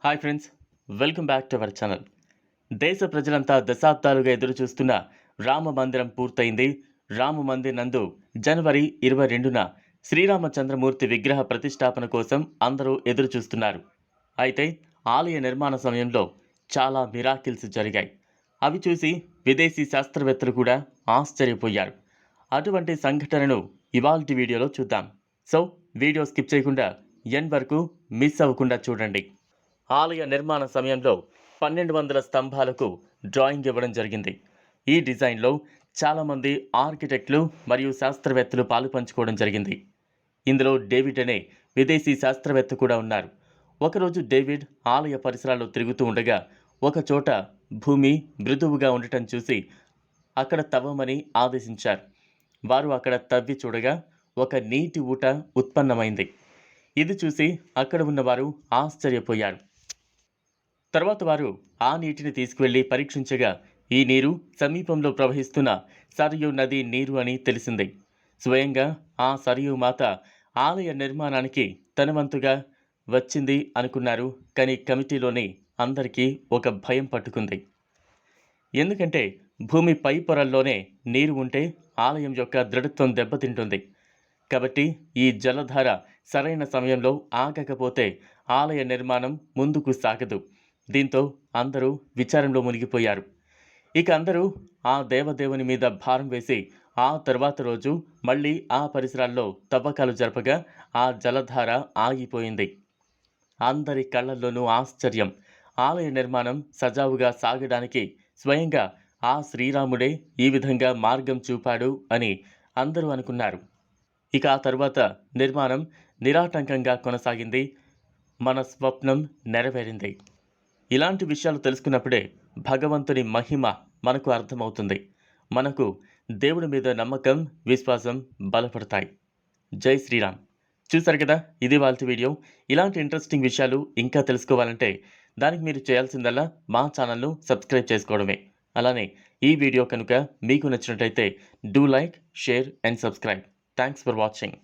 Hi friends, welcome back to our channel. దేశ ప్రజలంతా దశాబ్దాలుగా ఎదురుచూస్తున్న రామ మందిరం పూర్తయింది. రామ మందిర్ నందు జనవరి 22న శ్రీరామచంద్రమూర్తి విగ్రహ ప్రతిష్టాపన కోసం అందరూ ఎదురుచూస్తున్నారు. అయితే ఆలయ నిర్మాణ సమయంలో చాలా మిరాకిల్స్ జరిగాయి. అవి చూసి విదేశీ శాస్త్రవేత్తలు కూడా ఆశ్చర్యపోయారు. అటువంటి సంఘటనను ఇవాల్టి వీడియోలో చూద్దాం. సో వీడియో స్కిప్ చేయకుండా ఎండ్ వరకు మిస్ అవ్వకుండా చూడండి. ఆలయ నిర్మాణ సమయంలో 1200 స్తంభాలకు డ్రాయింగ్ ఇవ్వడం జరిగింది. ఈ డిజైన్లో చాలామంది ఆర్కిటెక్టులు మరియు శాస్త్రవేత్తలు పాలుపంచుకోవడం జరిగింది. ఇందులో డేవిడ్ అనే విదేశీ శాస్త్రవేత్త కూడా ఉన్నారు. ఒకరోజు డేవిడ్ ఆలయ పరిసరాల్లో తిరుగుతూ ఉండగా ఒక చోట భూమి మృదువుగా ఉండటం చూసి అక్కడ తవ్వమని ఆదేశించారు. వారు అక్కడ తవ్వి చూడగా ఒక నీటి ఊట ఉత్పన్నమైంది. ఇది చూసి అక్కడ ఉన్నవారు ఆశ్చర్యపోయారు. తర్వాత వారు ఆ నీటిని తీసుకువెళ్లి పరీక్షించగా ఈ నీరు సమీపంలో ప్రవహిస్తున్న సరియు నది నీరు అని తెలిసింది. స్వయంగా ఆ సరియు మాత ఆలయ నిర్మాణానికి తన వంతుగా వచ్చింది అనుకున్నారు. కానీ కమిటీలోని అందరికీ ఒక భయం పట్టుకుంది. ఎందుకంటే భూమి పై పొరల్లోనే నీరు ఉంటే ఆలయం యొక్క దృఢత్వం దెబ్బతింటుంది. కాబట్టి ఈ జలధార సరైన సమయంలో ఆగకపోతే ఆలయ నిర్మాణం ముందుకు సాగదు. దీంతో అందరూ విచారంలో మునిగిపోయారు. ఇక అందరూ ఆ దేవదేవుని మీద భారం వేసి ఆ తర్వాత రోజు మళ్ళీ ఆ పరిసరాల్లో తవ్వకాలు జరపగా ఆ జలధార ఆగిపోయింది. అందరి కళ్ళల్లోనూ ఆశ్చర్యం. ఆలయ నిర్మాణం సజావుగా సాగడానికి స్వయంగా ఆ శ్రీరాముడే ఈ విధంగా మార్గం చూపాడు అని అందరూ అనుకున్నారు. ఇక ఆ తరువాత నిర్మాణం నిరాటంకంగా కొనసాగింది. మన స్వప్నం నెరవేరింది. ఇలాంటి విషయాలు తెలుసుకున్నప్పుడే భగవంతుని మహిమ మనకు అర్థమవుతుంది. మనకు దేవుడి మీద నమ్మకం, విశ్వాసం బలపడతాయి. జై శ్రీరామ్. చూసారు కదా, ఇది వాళ్ళ వీడియో. ఇలాంటి ఇంట్రెస్టింగ్ విషయాలు ఇంకా తెలుసుకోవాలంటే దానికి మీరు చేయాల్సిందల్లా మా ఛానల్ను సబ్స్క్రైబ్ చేసుకోవడమే. అలానే ఈ వీడియో కనుక మీకు నచ్చినట్టయితే do like, share and subscribe. Thanks for watching.